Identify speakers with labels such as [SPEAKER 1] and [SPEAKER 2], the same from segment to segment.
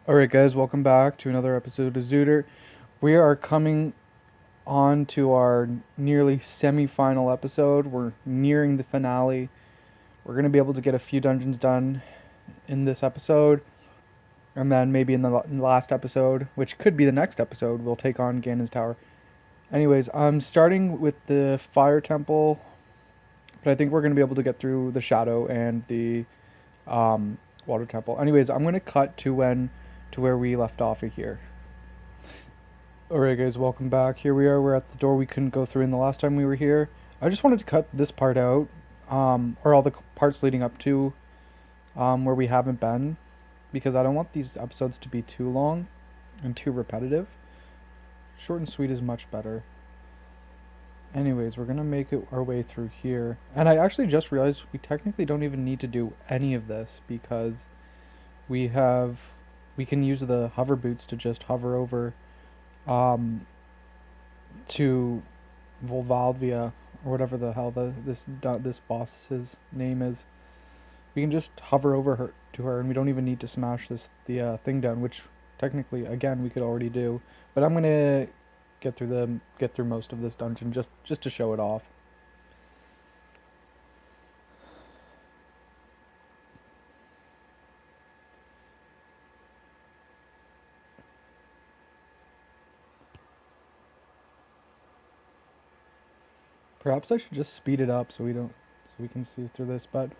[SPEAKER 1] Alright guys, welcome back to another episode of Zooter. We are coming on to our nearly semi-final episode. We're nearing the finale. We're going to be able to get a few dungeons done in this episode. And then maybe in the last episode, which could be the next episode, we'll take on Ganon's Tower. Anyways, I'm starting with the Fire Temple. But I think we're going to be able to get through the Shadow and the um, Water Temple. Anyways, I'm going to cut to where we left off here. Alright guys, welcome back. Here we are, we're at the door we couldn't go through in the last time we were here. I just wanted to cut this part out, or all the parts leading up to where we haven't been, because I don't want these episodes to be too long and too repetitive. Short and sweet is much better. Anyways, we're gonna make our way through here. And I actually just realized we technically don't even need to do any of this, because we can use the hover boots to just hover over um, to Volvalvia or whatever the hell this boss's name is. We can just hover over her to her, and we don't even need to smash the thing down, which technically again we could already do. But I'm gonna get through most of this dungeon just to show it off. Perhaps I should just speed it up so we can see through this, but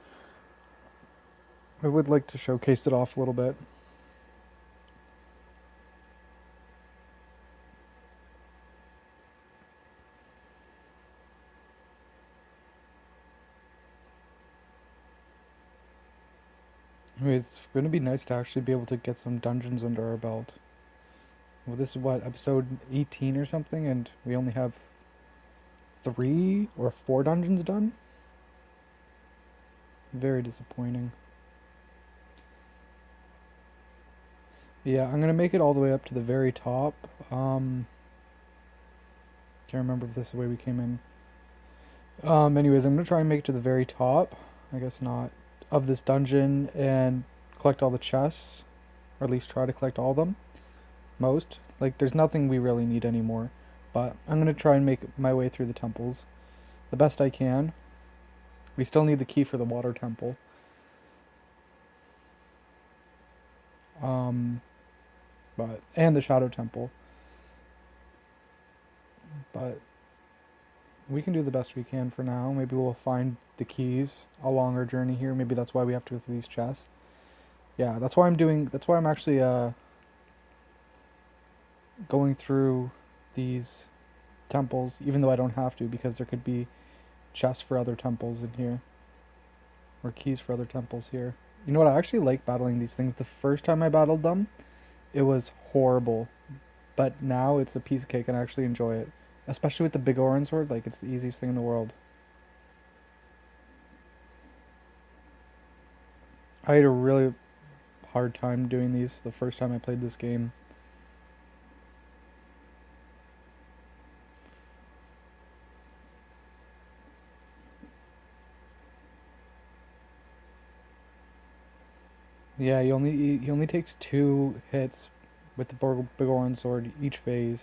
[SPEAKER 1] I would like to showcase it off a little bit. I mean, it's going to be nice to actually be able to get some dungeons under our belt. Well, this is what, episode 18 or something, and we only have 3 or 4 dungeons done? Very disappointing. Yeah, I'm gonna make it all the way up to the very top. Can't remember if this is the way we came in. Anyways, I'm gonna try and make it to the very top. I guess not. Of this dungeon and collect all the chests, or at least try to collect all of them. Most. Like, there's nothing we really need anymore. But I'm gonna try and make my way through the temples the best I can. We still need the key for the water temple. Um, and the shadow temple. But we can do the best we can for now. Maybe we'll find the keys along our journey here. Maybe that's why we have to go through these chests. Yeah, that's why I'm actually going through these temples, even though I don't have to, because there could be chests for other temples in here. Or keys for other temples here. You know what, I actually like battling these things. The first time I battled them, it was horrible. But now it's a piece of cake and I actually enjoy it. Especially with the big orange sword, like, it's the easiest thing in the world. I had a really hard time doing these the first time I played this game. Yeah, he only takes 2 hits with the big orange sword each phase.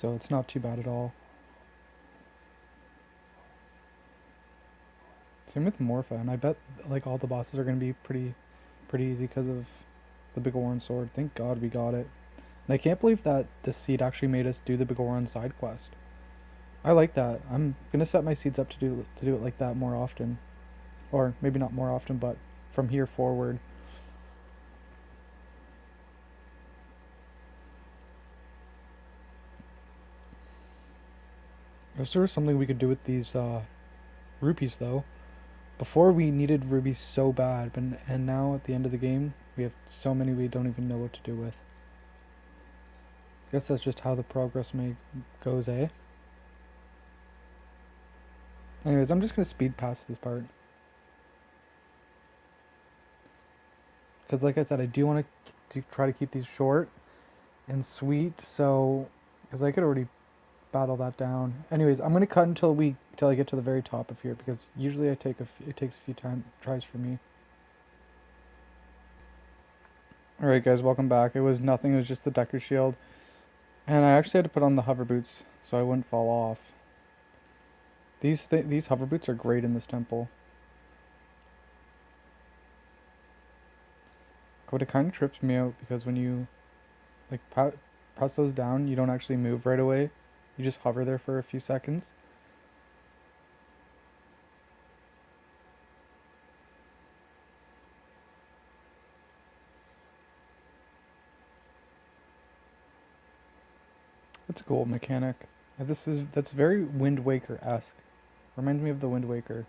[SPEAKER 1] So it's not too bad at all. Same with Morpha, and I bet like all the bosses are gonna be pretty easy because of the big orange sword. Thank God we got it. And I can't believe that this seed actually made us do the big orange side quest. I like that. I'm gonna set my seeds up to do it like that more often, or maybe not more often, but from here forward. If there was something we could do with these rupees though. Before we needed rubies so bad, but and now at the end of the game we have so many we don't even know what to do with. Guess that's just how the progress goes, eh? Anyways, I'm just gonna speed past this part. Because like I said, I do want to try to keep these short and sweet, so because I could already battle that down. Anyways, I'm gonna cut until I get to the very top of here, because usually it takes a few tries for me. Alright guys, welcome back. It was nothing, it was just the Decker Shield. And I actually had to put on the hover boots so I wouldn't fall off. These hover boots are great in this temple. But it kind of trips me out because when you like press those down, you don't actually move right away. You just hover there for a few seconds. That's a cool mechanic. That's very Wind Waker-esque. Reminds me of the Wind Waker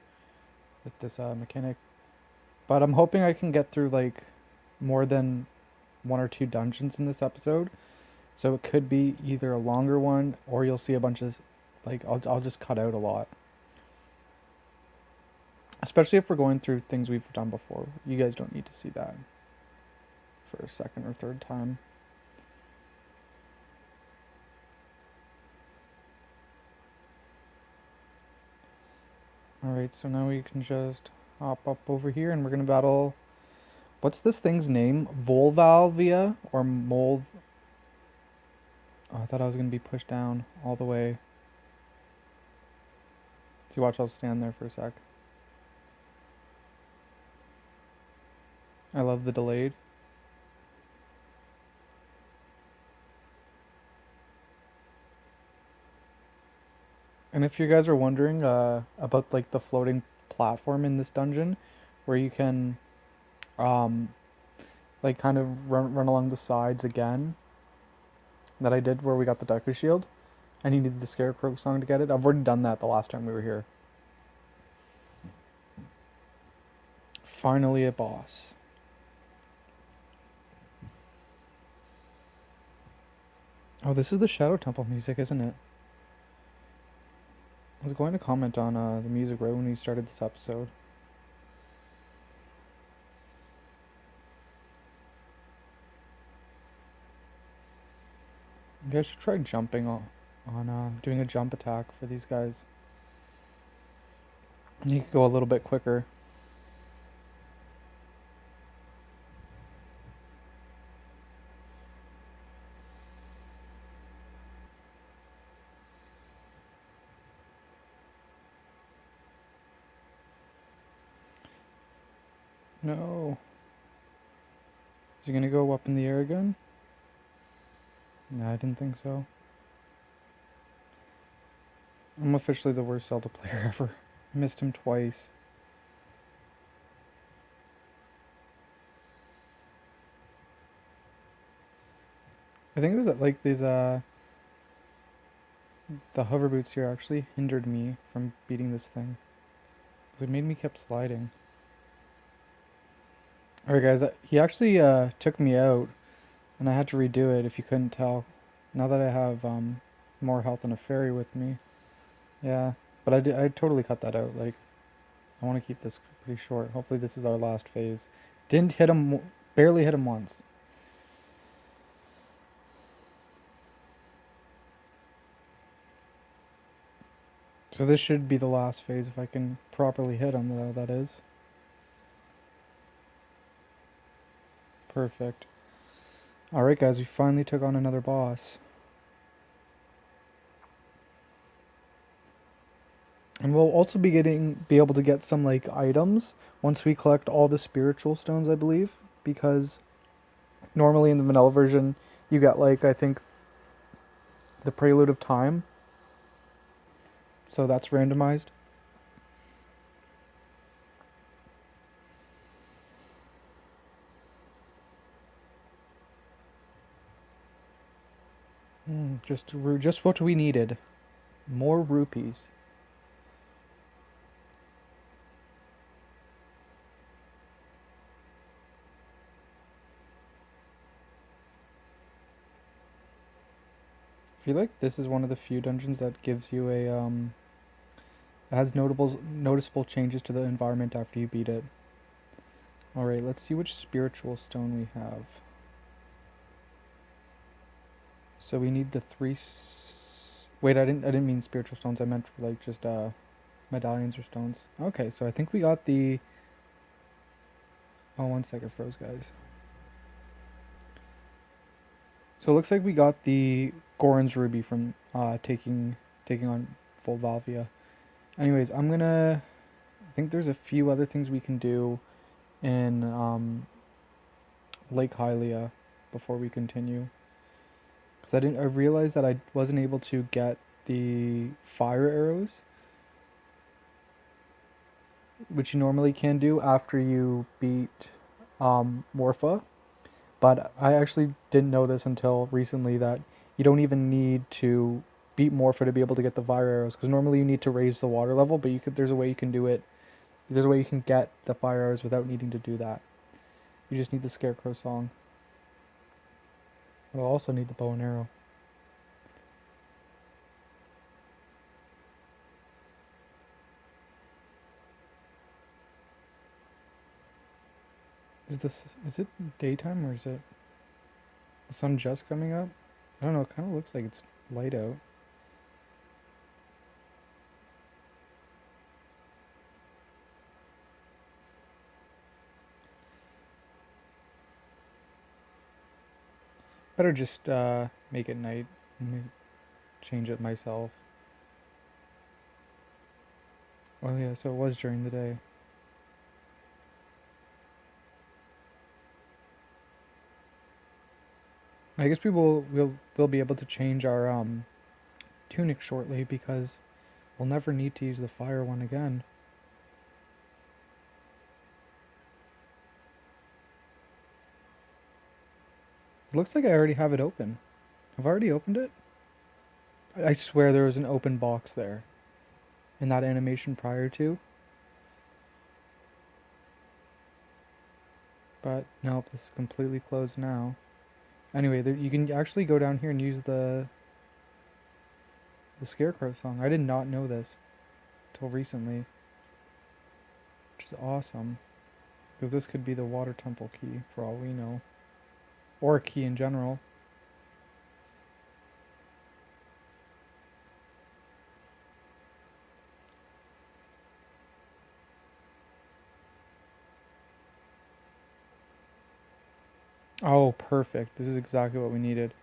[SPEAKER 1] with this mechanic. But I'm hoping I can get through like more than 1 or 2 dungeons in this episode. So it could be either a longer one or you'll see a bunch of like I'll just cut out a lot. Especially if we're going through things we've done before. You guys don't need to see that for a second or third time. Alright, so now we can just hop up over here and we're gonna battle. What's this thing's name? Volvalvia or Mold? Oh, I thought I was gonna be pushed down all the way. See, watch, I'll stand there for a sec. I love the delayed. And if you guys are wondering about like the floating platform in this dungeon, where you can like kind of run along the sides again, that I did where we got the Deku Shield, and you needed the Scarecrow song to get it. I've already done that the last time we were here. Finally a boss. Oh, this is the Shadow Temple music, isn't it? I was going to comment on the music right when we started this episode. You guys should try jumping on doing a jump attack for these guys. You could go a little bit quicker. No. Is he gonna go up in the air again? No, I didn't think so. I'm officially the worst Zelda player ever. I missed him twice. I think it was that like these the hover boots here actually hindered me from beating this thing. 'Cause it made me keep sliding. Alright guys, he actually took me out and I had to redo it if you couldn't tell. Now that I have more health and a fairy with me. Yeah, but I totally cut that out. Like, I want to keep this pretty short. Hopefully this is our last phase. Didn't hit him, barely hit him once. So this should be the last phase if I can properly hit him, though, that is. Perfect. Alright guys, we finally took on another boss. And we'll also be able to get some like items once we collect all the spiritual stones, I believe, because normally in the vanilla version you get like I think the Prelude of Time. So that's randomized. Just what we needed. More rupees. I feel like this is one of the few dungeons that gives you a has noticeable changes to the environment after you beat it. Alright, let's see which spiritual stone we have. So we need the wait, I didn't mean spiritual stones. I meant like just medallions or stones. Okay, so I think we got the. Oh, 1 second, froze, guys. So it looks like we got the Goron's Ruby from taking on Volvalvia. Anyways, I think there's a few other things we can do in Lake Hylia before we continue. Because I realized that I wasn't able to get the fire arrows, which you normally can do after you beat Morpha. But I actually didn't know this until recently that you don't even need to beat Morpha to be able to get the fire arrows. Because normally you need to raise the water level, but there's a way you can do it. There's a way you can get the fire arrows without needing to do that. You just need the Scarecrow song. I'll also need the bow and arrow. Is it daytime or is it the sun just coming up? I don't know, it kind of looks like it's light out. Better just make it night and change it myself. Oh yeah, so it was during the day. I guess we'll be able to change our tunic shortly because we'll never need to use the fire one again. It looks like I already have it open. I've already opened it? I swear there was an open box there in that animation prior to. But nope, it's completely closed now. Anyway, you can actually go down here and use the Scarecrow song. I did not know this till recently, which is awesome. Because this could be the water temple key for all we know. Or a key in general. Oh, perfect. This is exactly what we needed.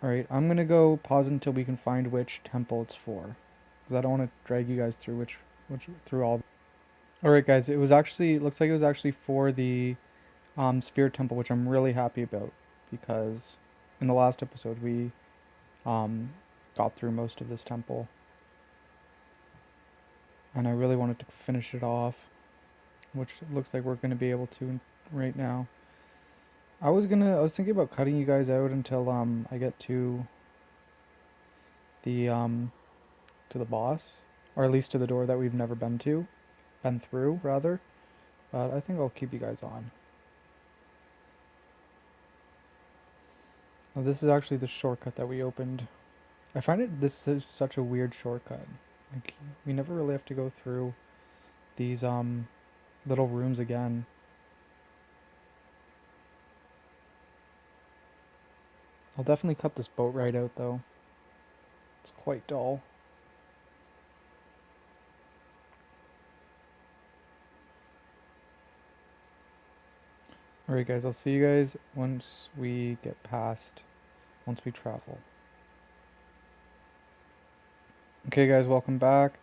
[SPEAKER 1] Alright, I'm gonna go pause until we can find which temple it's for. Because I don't want to drag you guys through through all. Alright guys, it looks like it was actually for the Spirit Temple, which I'm really happy about. Because in the last episode we got through most of this temple. And I really wanted to finish it off. Which looks like we're gonna be able to right now. I was thinking about cutting you guys out until I get to the boss, or at least to the door that we've never been through rather. But I think I'll keep you guys on. Now, this is actually the shortcut that we opened. I find this is such a weird shortcut. Like we never really have to go through these little rooms again. I'll definitely cut this boat ride out though. It's quite dull. Alright guys, I'll see you guys once we travel. Okay guys, welcome back.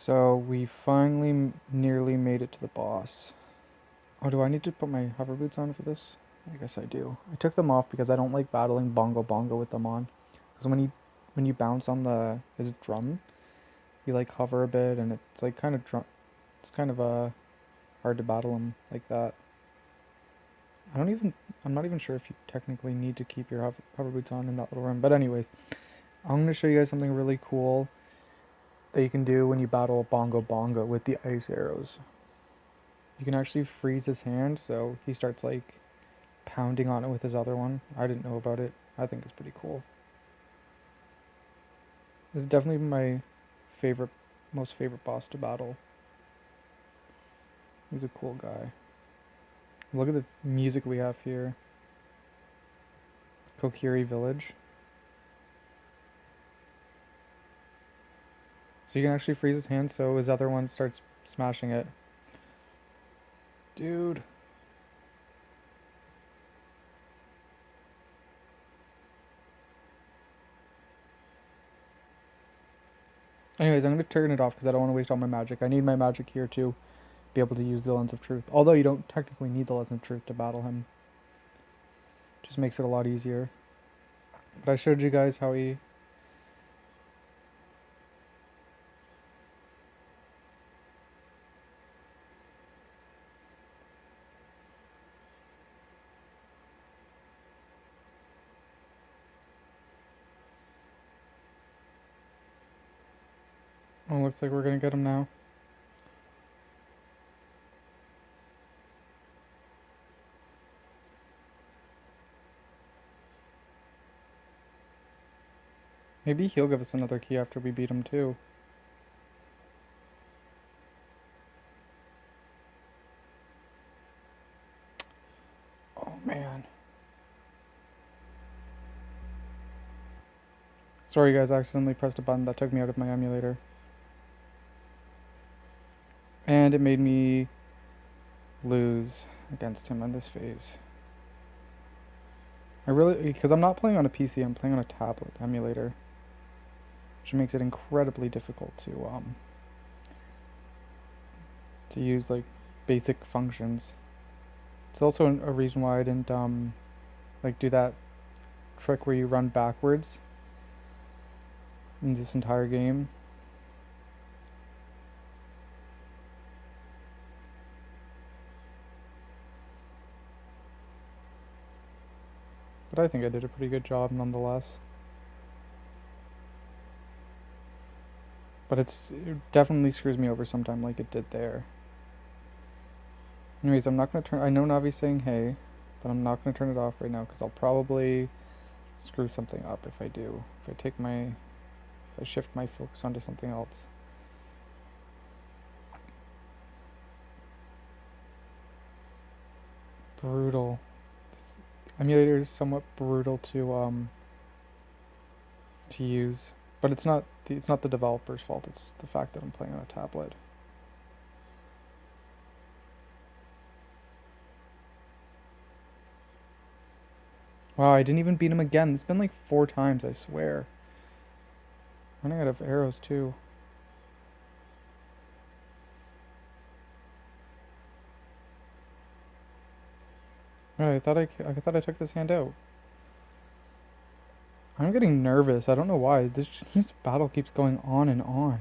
[SPEAKER 1] So we finally nearly made it to the boss. Oh, do I need to put my hover boots on for this? I guess I do. I took them off because I don't like battling Bongo Bongo with them on. Because when you bounce on his drum, you like hover a bit and it's like kind of hard to battle him like that. I'm not even sure if you technically need to keep your hover boots on in that little room. But anyways, I'm going to show you guys something really cool that you can do when you battle Bongo Bongo with the ice arrows. You can actually freeze his hand, so he starts like pounding on it with his other one. I didn't know about it. I think it's pretty cool. This is definitely my most favorite boss to battle. He's a cool guy. Look at the music we have here. Kokiri Village. So you can actually freeze his hand so his other one starts smashing it. Dude. Anyways, I'm going to turn it off because I don't want to waste all my magic. I need my magic here to be able to use the Lens of Truth. Although you don't technically need the Lens of Truth to battle him. Just makes it a lot easier. But I showed you guys how he... Oh, looks like we're going to get him now. Maybe he'll give us another key after we beat him too. Oh man. Sorry guys, I accidentally pressed a button that took me out of my emulator. And it made me lose against him in this phase. Because I'm not playing on a PC, I'm playing on a tablet emulator. Which makes it incredibly difficult to use like basic functions. It's also a reason why I didn't like do that trick where you run backwards in this entire game. But I think I did a pretty good job nonetheless. But it definitely screws me over sometime like it did there. Anyways, I'm not going to turn... I know Navi's saying hey, but I'm not going to turn it off right now because I'll probably screw something up if I do. If I take my... If I shift my focus onto something else. Brutal. This emulator is somewhat brutal to use. But it's not the developer's fault, it's the fact that I'm playing on a tablet. Wow, I didn't even beat him again. It's been like 4 times, I swear. Running out of arrows too. Oh, I thought I took this hand out. I'm getting nervous. I don't know why. This battle keeps going on and on.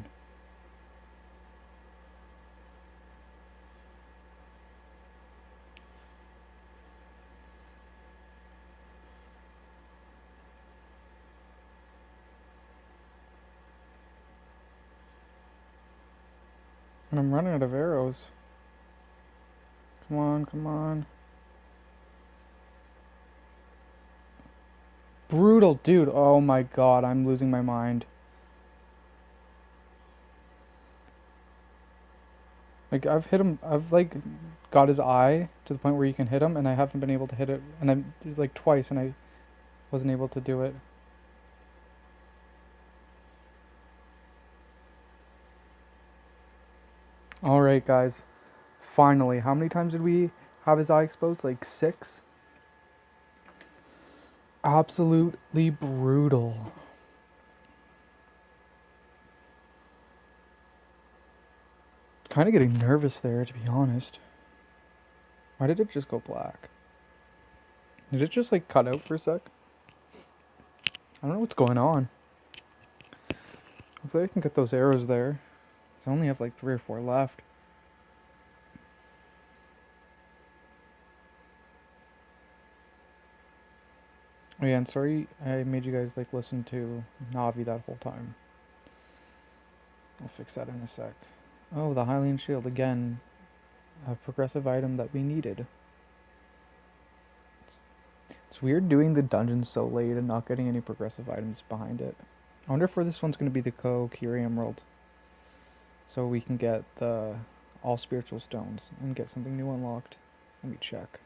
[SPEAKER 1] And I'm running out of arrows. Come on, come on. Brutal, dude. Oh my god, I'm losing my mind. Like, I've hit him, I've like got his eye to the point where you can hit him, and I haven't been able to hit it. And I'm like twice, and I wasn't able to do it. Alright, guys. Finally. How many times did we have his eye exposed? Like 6? Absolutely brutal. Kind of getting nervous there, to be honest. Why did it just go black? Did it just like cut out for a sec? I don't know what's going on. Hopefully I can get those arrows there. I only have like 3 or 4 left. Oh yeah, and sorry I made you guys like listen to Navi that whole time. I'll fix that in a sec. Oh, the Hylian Shield again. A progressive item that we needed. It's weird doing the dungeon so late and not getting any progressive items behind it. I wonder if this one's going to be the Kokiri Emerald. So we can get the all spiritual stones and get something new unlocked. Let me check.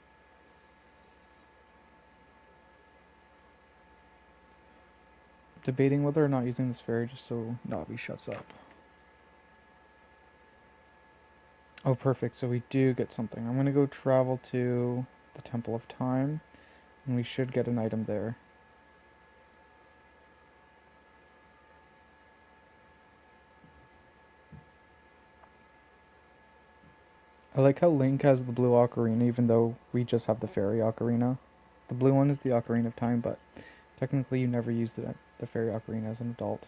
[SPEAKER 1] Debating whether or not using this fairy just so Navi shuts up. Oh, perfect. So we do get something. I'm going to go travel to the Temple of Time, and we should get an item there. I like how Link has the blue ocarina, even though we just have the fairy ocarina. The blue one is the Ocarina of Time, but technically you never used the fairy ocarina as an adult.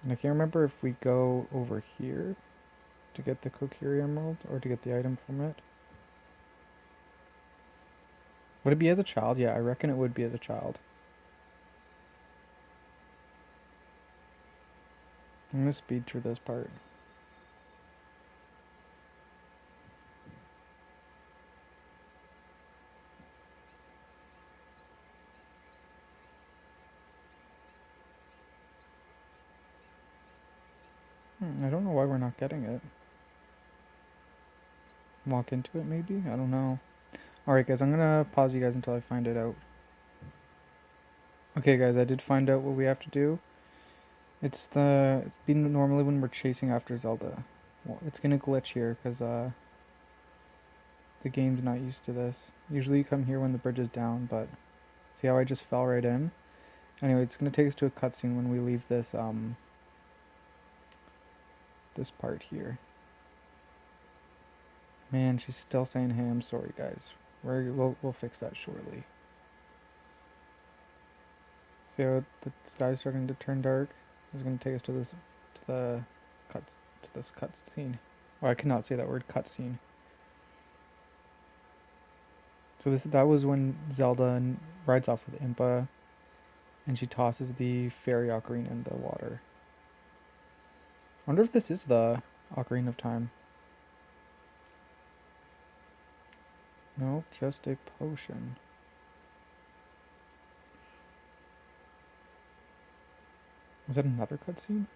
[SPEAKER 1] And I can't remember if we go over here to get the Kokiri Emerald or to get the item from it. Would it be as a child? Yeah, I reckon it would be as a child. I'm gonna speed through this part. I don't know why we're not getting it. Walk into it maybe? I don't know. Alright guys, I'm gonna pause you guys until I find it out. Okay guys, I did find out what we have to do. It's normally when we're chasing after Zelda. Well, it's gonna glitch here because the game's not used to this. Usually you come here when the bridge is down, but see how I just fell right in? Anyway, it's gonna take us to a cutscene when we leave this this part here. Man, she's still saying, "Hey, I'm sorry, guys. We'll fix that shortly." See how the sky's starting to turn dark? It's gonna take us to the this cutscene. Oh, I cannot say that word, cutscene. So that was when Zelda rides off with Impa, and she tosses the fairy ocarina in the water. I wonder if this is the Ocarina of Time. No, just a potion. Was that another cutscene?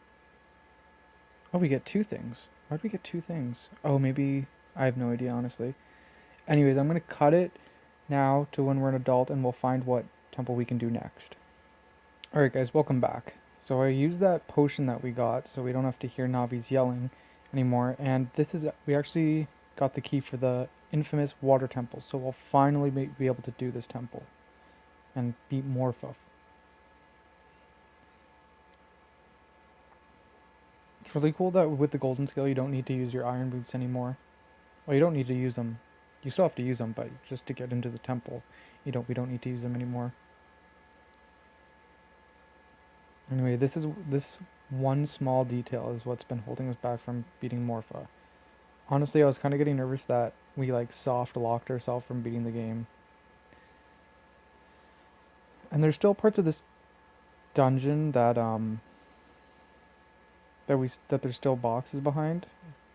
[SPEAKER 1] Oh, we get two things. Why'd we get two things? Oh, maybe... I have no idea, honestly. Anyways, I'm gonna cut it now to when we're an adult, and we'll find what temple we can do next. Alright guys, welcome back. So I used that potion that we got, so we don't have to hear Navi's yelling anymore, and we actually got the key for the infamous water temple, so we'll finally be able to do this temple and beat Morpha. It's really cool that with the golden skill you don't need to use your iron boots anymore. Well, you don't need to use them. You still have to use them, but just to get into the temple, we don't need to use them anymore. Anyway, this one small detail is what's been holding us back from beating Morpha. Honestly, I was kind of getting nervous that we like soft locked ourselves from beating the game. And there's still parts of this dungeon that there's still boxes behind.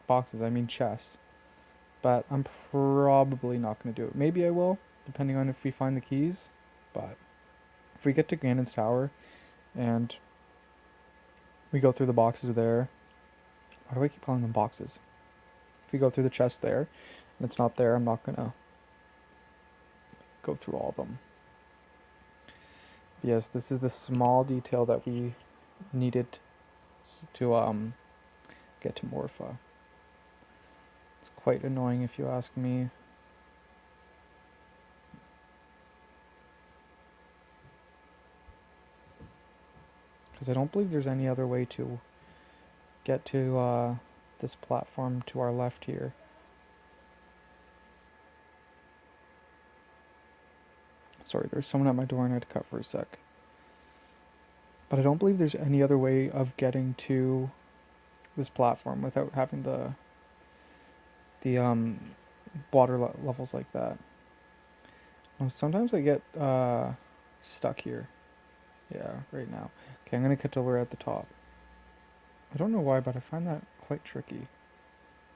[SPEAKER 1] Boxes, I mean chests. But I'm probably not going to do it. Maybe I will, depending on if we find the keys. But if we get to Ganon's Tower and we go through the boxes there. Why do I keep calling them boxes? If we go through the chest there and it's not there, I'm not going to go through all of them. Yes, this is the small detail that we needed to get to Morpha. It's quite annoying if you ask me. Because I don't believe there's any other way to get to this platform to our left here. Sorry, there's someone at my door and I had to cut for a sec. But I don't believe there's any other way of getting to this platform without having the water levels like that. Sometimes I get stuck here. Yeah, right now. Okay, I'm gonna cut till we're at the top. I don't know why, but I find that quite tricky.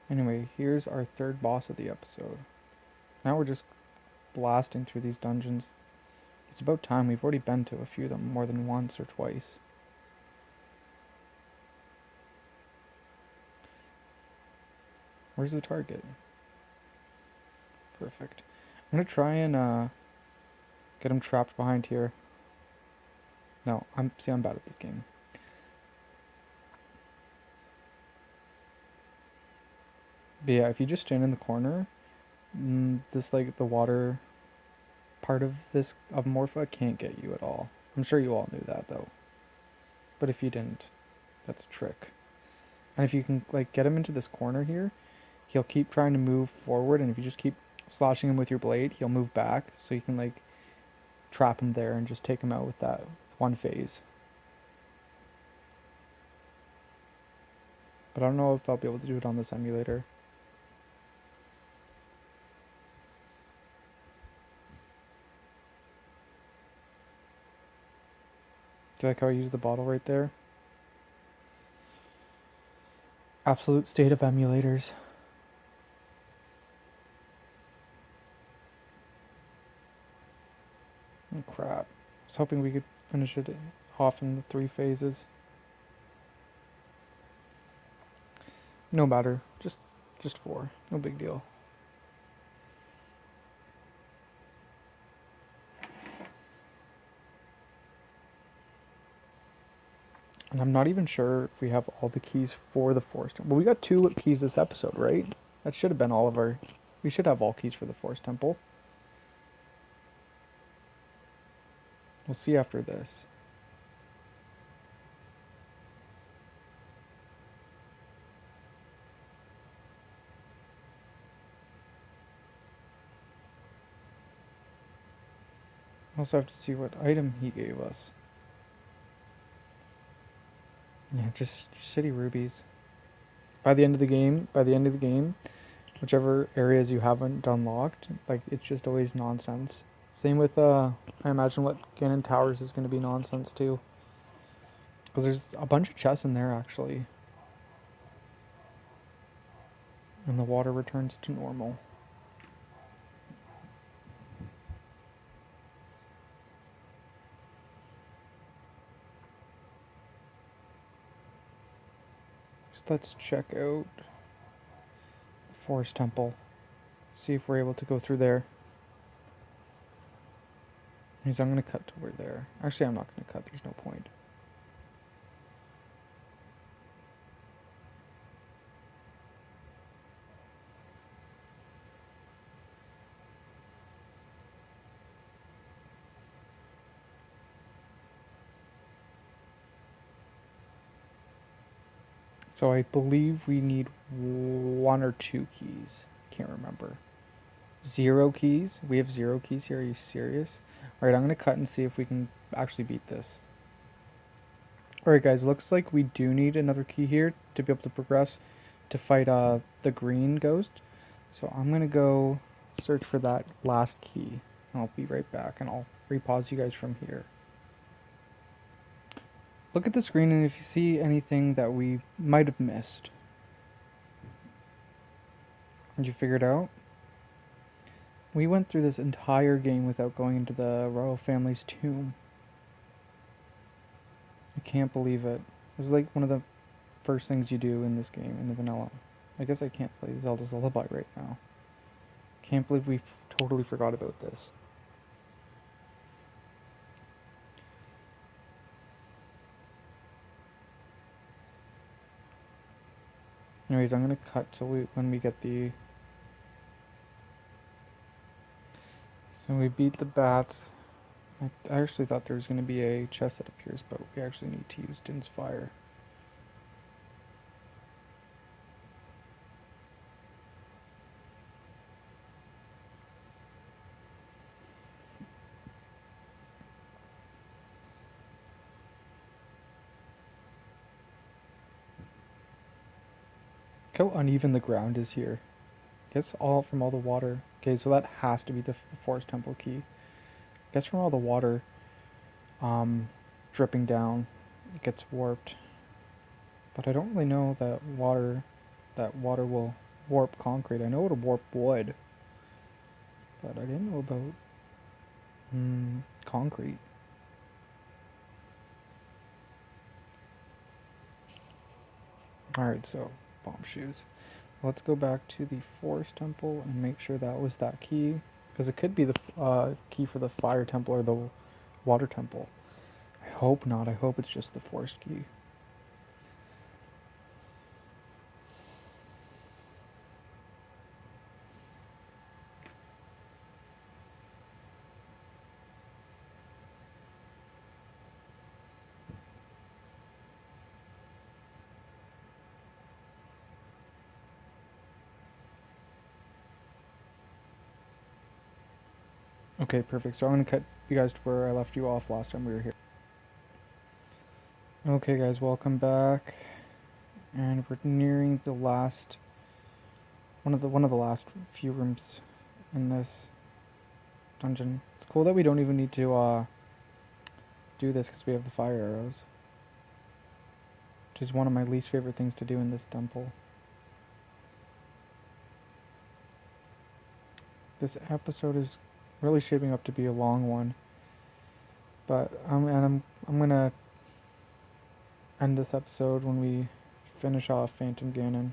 [SPEAKER 1] Anyway, here's our third boss of the episode. Now we're just blasting through these dungeons. It's about time. We've already been to a few of them more than once or twice. Where's the target? Perfect. I'm gonna try and get him trapped behind here. No, I'm bad at this game. But yeah, if you just stand in the corner, the water part of Morpha can't get you at all. I'm sure you all knew that though. But if you didn't, that's a trick. And if you can get him into this corner here, he'll keep trying to move forward, and if you just keep slashing him with your blade, he'll move back, so you can like trap him there and just take him out with that one phase. But I don't know if I'll be able to do it on this emulator. Do you like how I use the bottle right there? Absolute state of emulators. Oh crap. I was hoping we could finish it off in the 3 phases. No matter. Just 4. No big deal. And I'm not even sure if we have all the keys for the Forest Temple. Well, we got 2 keys this episode, right? That should have been all of our... We should have all keys for the Forest Temple. We'll see after this. Also have to see what item he gave us. Yeah, just city rubies. By the end of the game, whichever areas you haven't unlocked, like, it's just always nonsense. Same with, I imagine what Ganon Towers is going to be nonsense too. Because there's a bunch of chests in there, actually. And the water returns to normal. Just let's check out the Forest Temple. See if we're able to go through there. Because I'm going to cut to where there. Actually, I'm not going to cut. There's no point. So I believe we need 1 or 2 keys. Can't remember. 0 keys? We have 0 keys here. Are you serious? Alright, I'm going to cut and see if we can actually beat this. Alright guys, looks like we do need another key here to be able to progress to fight the green ghost. So I'm going to go search for that last key. And I'll be right back, and I'll repause you guys from here. Look at the screen, and if you see anything that we might have missed. Did you figure it out? We went through this entire game without going into the royal family's tomb. I can't believe it. This is like one of the first things you do in this game, in the vanilla. I guess I can't play Zelda's Lullaby right now. Can't believe we totally forgot about this. Anyways, I'm gonna cut till when we get the... So we beat the bats. I actually thought there was gonna be a chest that appears, but we actually need to use Din's Fire. Look how uneven the ground is here. Guess all from all the water. Okay, so that has to be the Forest Temple key. Guess from all the water dripping down, it gets warped. But I don't really know that water will warp concrete. I know it'll warp wood, but I didn't know about concrete. Alright, so bomb shoes. Let's go back to the Forest Temple and make sure that was that key. Because it could be the key for the Fire Temple or the Water Temple. I hope not. I hope it's just the Forest key. Okay, perfect. So I'm gonna cut you guys to where I left you off last time we were here. Okay, guys, welcome back, and we're nearing the last one of the last few rooms in this dungeon. It's cool that we don't even need to do this because we have the fire arrows, which is one of my least favorite things to do in this temple. This episode is really shaping up to be a long one, but I'm gonna end this episode when we finish off Phantom Ganon.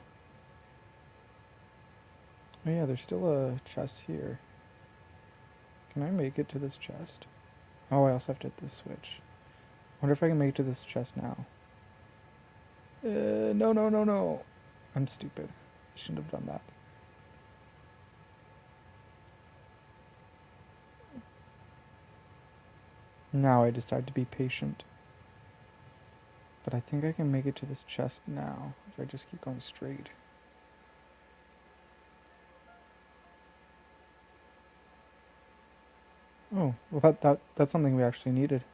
[SPEAKER 1] Oh yeah, there's still a chest here. Can I make it to this chest? Oh, I also have to hit this switch. Wonder if I can make it to this chest now. No. I'm stupid. I shouldn't have done that. Now I decide to be patient. But I think I can make it to this chest now if I just keep going straight. Oh, well that's something we actually needed.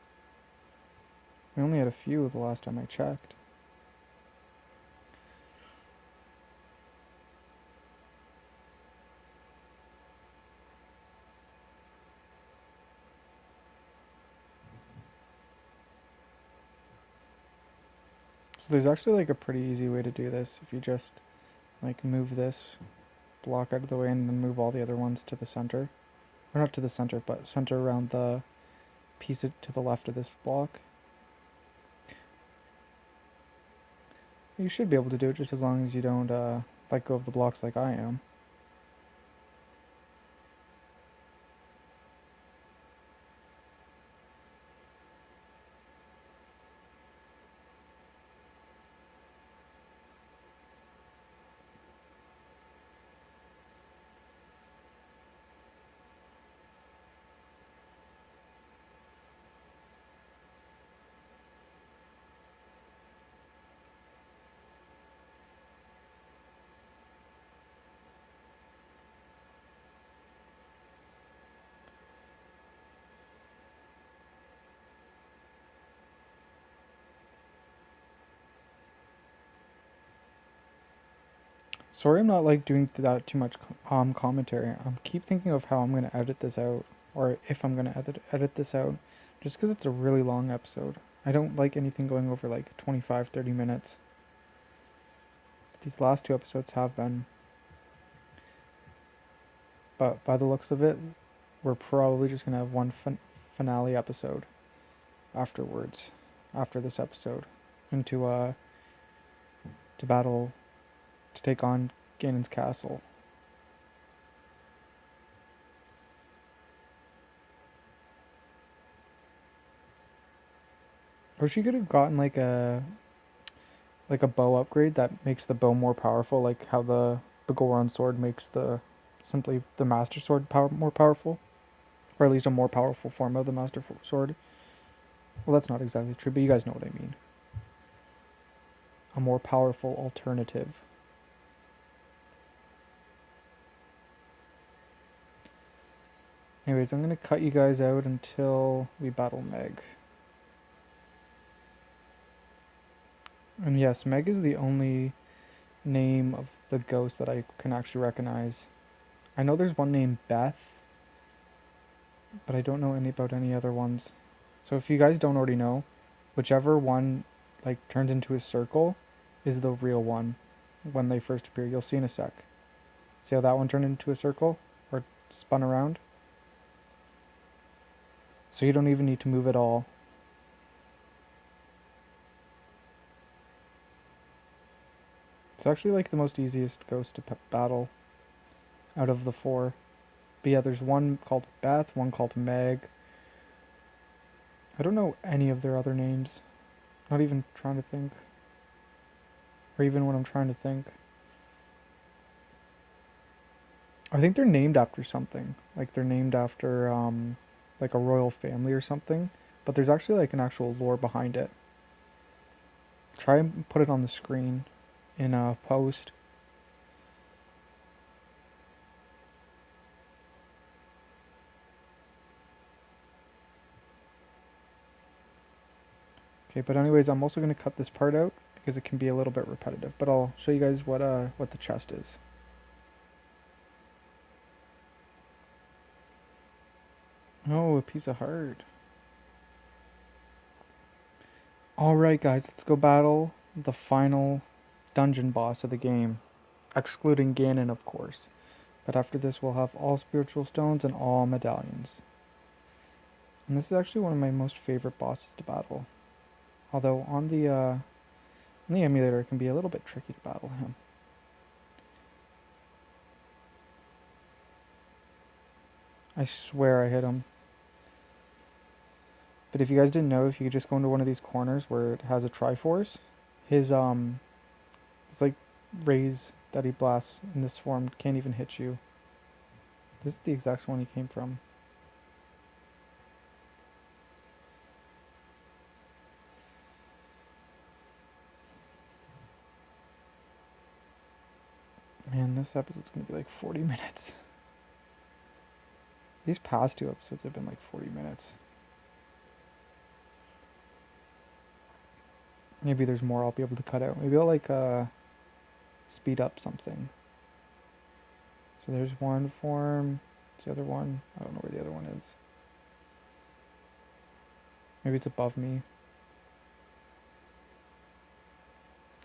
[SPEAKER 1] We only had a few the last time I checked. So there's actually like a pretty easy way to do this if you just like move this block out of the way and then move all the other ones to the center. Or not to the center, but center around the piece to the left of this block. You should be able to do it just as long as you don't let go of the blocks like I am. Sorry I'm not like doing that too much commentary. I keep thinking of how I'm going to edit this out, or if I'm going to edit this out, just because it's a really long episode. I don't like anything going over like 25-30 minutes. These last two episodes have been. But by the looks of it, we're probably just going to have one finale episode afterwards, after this episode, into to battle, to take on Ganon's castle. Or she could have gotten like a bow upgrade that makes the bow more powerful, like how the Goron sword makes simply the Master Sword more powerful, or at least a more powerful form of the Master Sword. Well, that's not exactly true, but you guys know what I mean. A more powerful alternative. Anyways, I'm gonna cut you guys out until we battle Meg. And yes, Meg is the only name of the ghost that I can actually recognize. I know there's one named Beth, but I don't know about any other ones. So if you guys don't already know, whichever one like turns into a circle is the real one when they first appear. You'll see in a sec. See how that one turned into a circle or spun around? So you don't even need to move at all. It's actually like the most easiest ghost to battle out of the four. But yeah, there's one called Beth, one called Meg. I don't know any of their other names. Not even trying to think. Or even when I'm trying to think. I think they're named after something. Like they're named after like a royal family or something. But there's actually like an actual lore behind it. Try and put it on the screen in a post. Okay, but anyways, I'm also going to cut this part out because it can be a little bit repetitive. But I'll show you guys what the chest is. Oh, a piece of heart. Alright guys, let's go battle the final dungeon boss of the game. Excluding Ganon, of course. But after this we'll have all spiritual stones and all medallions. And this is actually one of my most favorite bosses to battle. Although on the emulator it can be a little bit tricky to battle him. I swear I hit him. But if you guys didn't know, if you could just go into one of these corners where it has a Triforce, his it's like rays that he blasts in this form can't even hit you. This is the exact one he came from. Man, this episode's gonna be like 40 minutes. These past two episodes have been like 40 minutes. Maybe there's more I'll be able to cut out. Maybe I'll like speed up something. So there's one form. The other one, I don't know where the other one is. Maybe it's above me.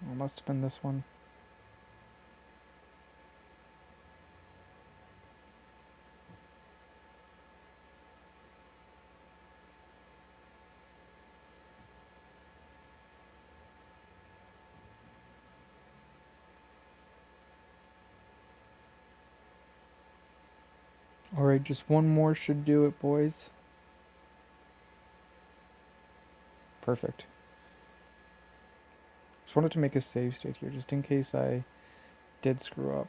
[SPEAKER 1] Oh, it must have been this one. Alright, just one more should do it, boys. Perfect. Just wanted to make a save state here, just in case I did screw up.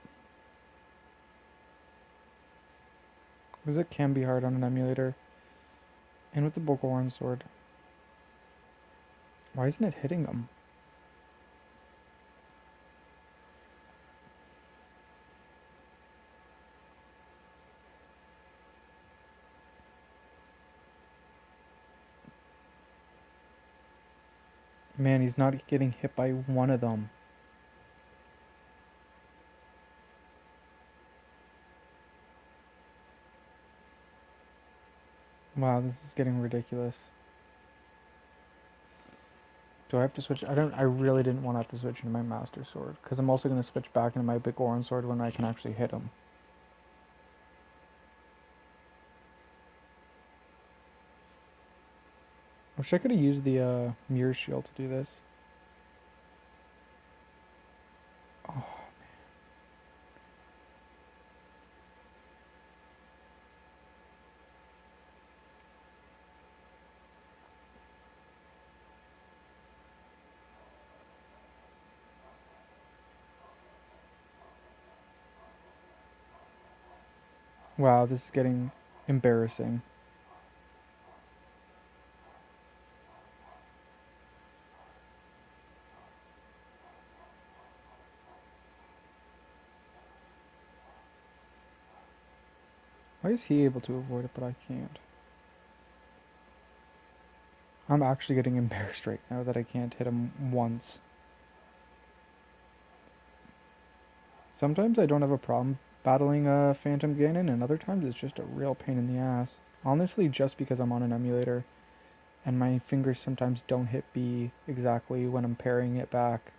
[SPEAKER 1] Because it can be hard on an emulator. And with the Bogoran sword. Why isn't it hitting them? Man, he's not getting hit by one of them. Wow, this is getting ridiculous. Do I have to switch? I really didn't want to have to switch into my Master Sword. Because I'm also going to switch back into my Bogoran sword when I can actually hit him. I wish I could have used the mirror shield to do this. Oh. Wow, this is getting embarrassing. Why is he able to avoid it, but I can't? I'm actually getting embarrassed right now that I can't hit him once. Sometimes I don't have a problem battling Phantom Ganon, and other times it's just a real pain in the ass. Honestly, just because I'm on an emulator, and my fingers sometimes don't hit B exactly when I'm parrying it back.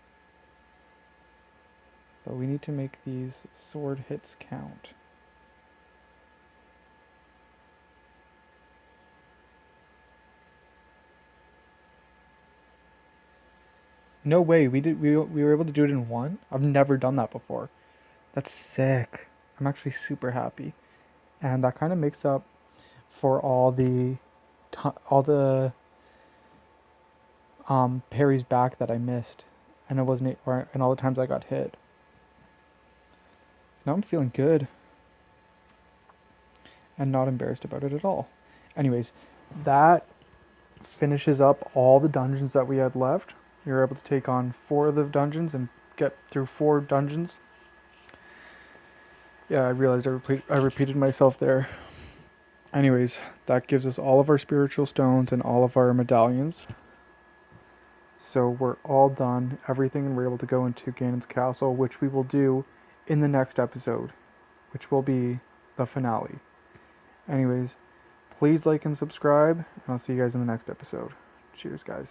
[SPEAKER 1] But we need to make these sword hits count. No way, we were able to do it in one? I've never done that before. That's sick. I'm actually super happy. And that kind of makes up for all the parries back that I missed, and it wasn't, and all the times I got hit. So now I'm feeling good and not embarrassed about it at all. Anyways, that finishes up all the dungeons that we had left. We were able to take on 4 of the dungeons and get through 4 dungeons. Yeah, I realized I repeated myself there. Anyways, that gives us all of our spiritual stones and all of our medallions. So we're all done, everything, and we're able to go into Ganon's castle, which we will do in the next episode, which will be the finale. Anyways, please like and subscribe, and I'll see you guys in the next episode. Cheers, guys.